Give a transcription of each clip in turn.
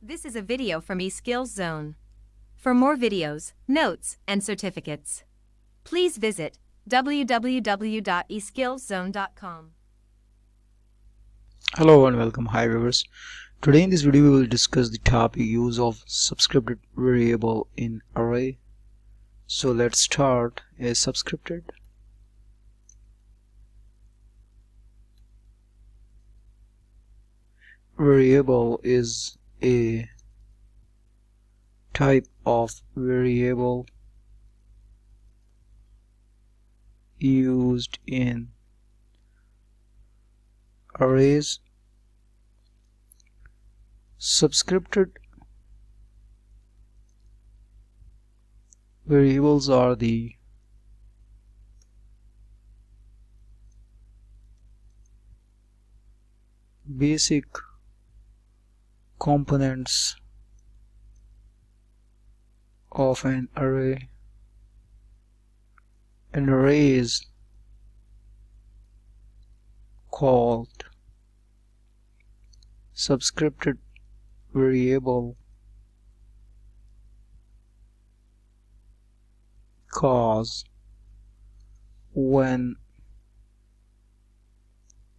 This is a video from eSkills Zone. For more videos, notes, and certificates, please visit www.eskillszone.com. Hello and welcome. Hi viewers. Today in this video we will discuss the topic use of subscripted variable in array. So let's start. A subscripted variable is a type of variable used in arrays. Subscripted variables are the basic components of an array. An array is called subscripted variable because when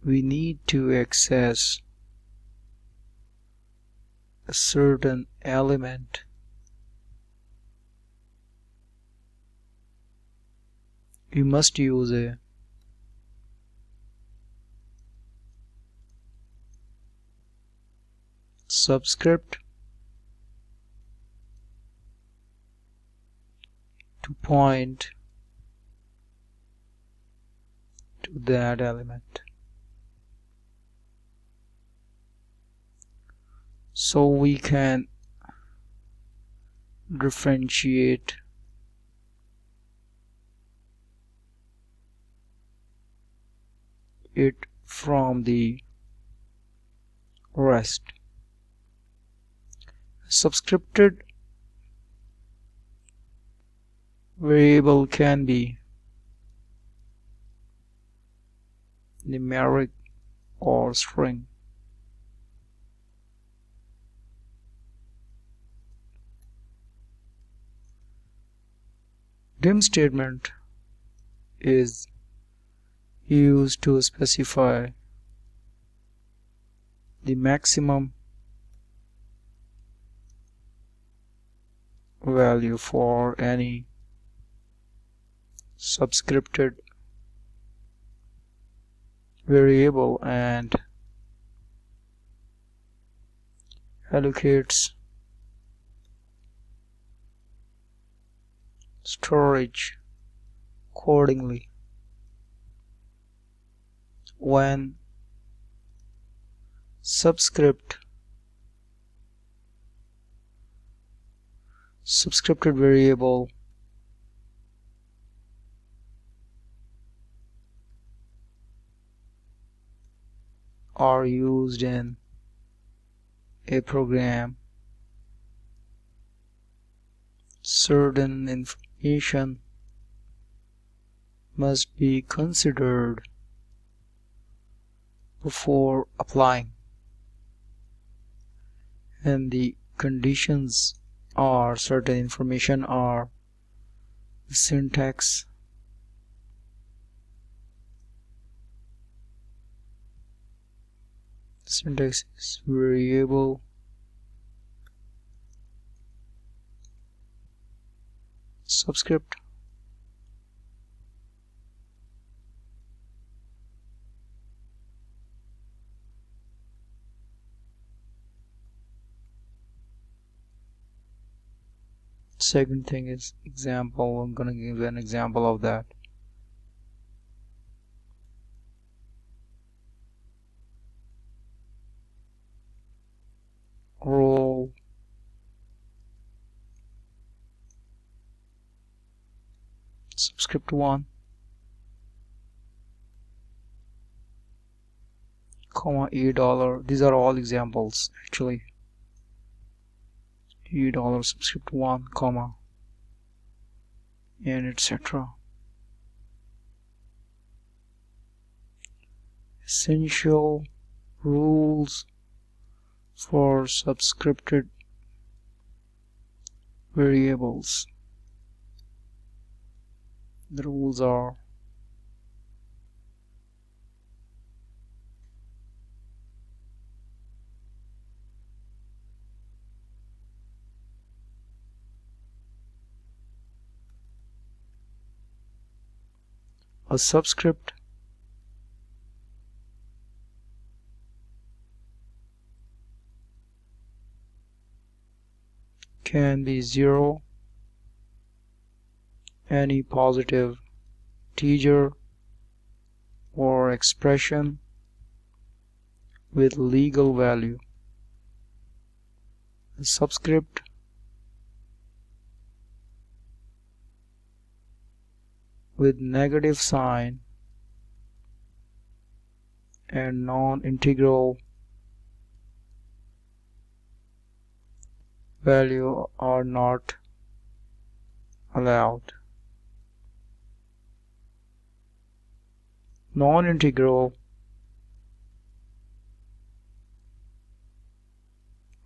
we need to access a certain element, we must use a subscript to point to that element. So we can differentiate it from the rest. Subscripted variable can be numeric or string. Dim statement is used to specify the maximum value for any subscripted variable and allocates storage accordingly. When subscripted variable are used in a program, certain information must be considered before applying, and the conditions are certain information are the syntax, is variable subscript, second thing is example. I'm gonna give an example of that. Roll subscript 1, comma $8. These are all examples actually. $8 subscript 1, comma, and etc. Essential rules For subscripted variables, the rules are: a subscript can be 0, any positive integer or expression with legal value. A subscript with negative sign and non-integral value are not allowed. Non-integral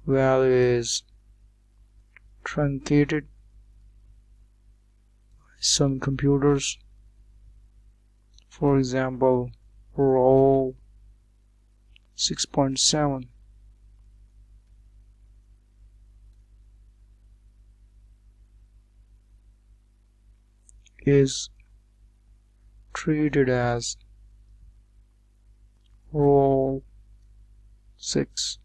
value is truncated by some computers. For example, row 6.7 is treated as row 6.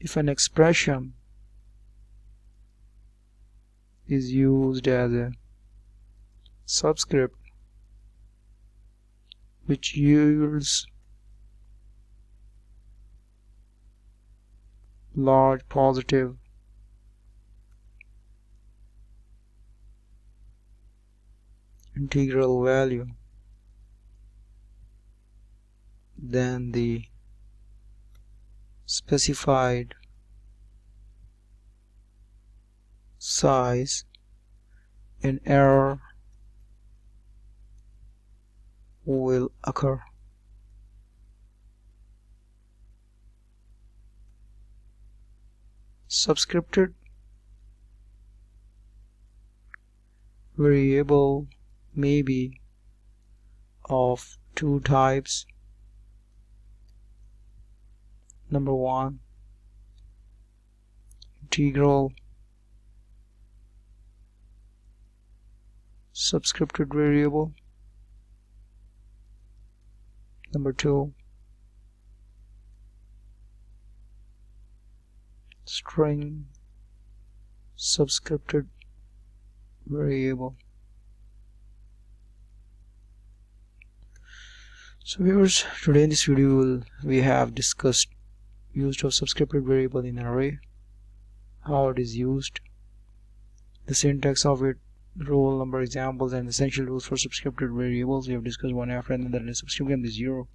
If an expression is used as a subscript which yields large positive integral value, then the specified size in error will occur. Subscripted variable may be of two types. Number one, integral subscripted variable. Number two, string subscripted variable. So viewers, today in this video we have discussed use of subscripted variable in an array, how it is used, the syntax of it, roll number examples, and essential rules for subscripted variables. We have discussed one after another. The subscript can be 0.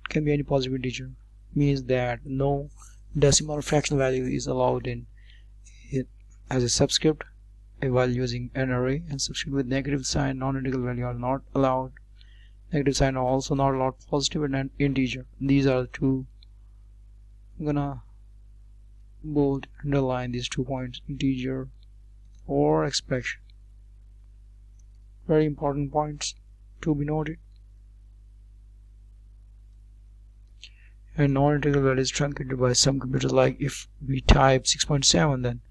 It can be any positive integer, means that no decimal or fractional value is allowed in it as a subscript while using an array. And subscript with negative sign, non-integral value are not allowed. Negative sign are also not allowed. Positive and integer, these are the two. I'm gonna bold, underline these 2 points: integer or expression. Very important points to be noted. And non-integral value is truncated by some computers. Like if we type 6.7, then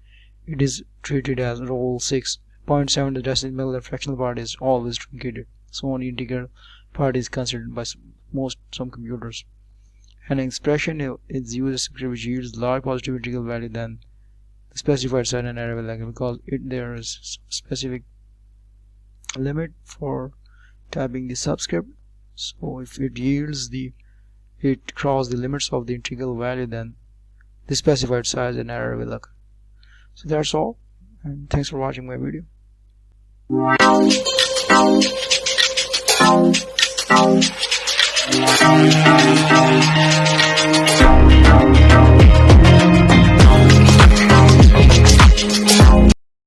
it is treated as roll 6.7. The decimal and fractional part is always truncated, so only integral part is considered by some computers. An expression is used as a subscript which yields large positive integral value than the specified size and array value, because there is specific limit for typing the subscript. So if it yields it crosses the limits of the integral value, then the specified size and error will occur. So that's all, and thanks for watching my video.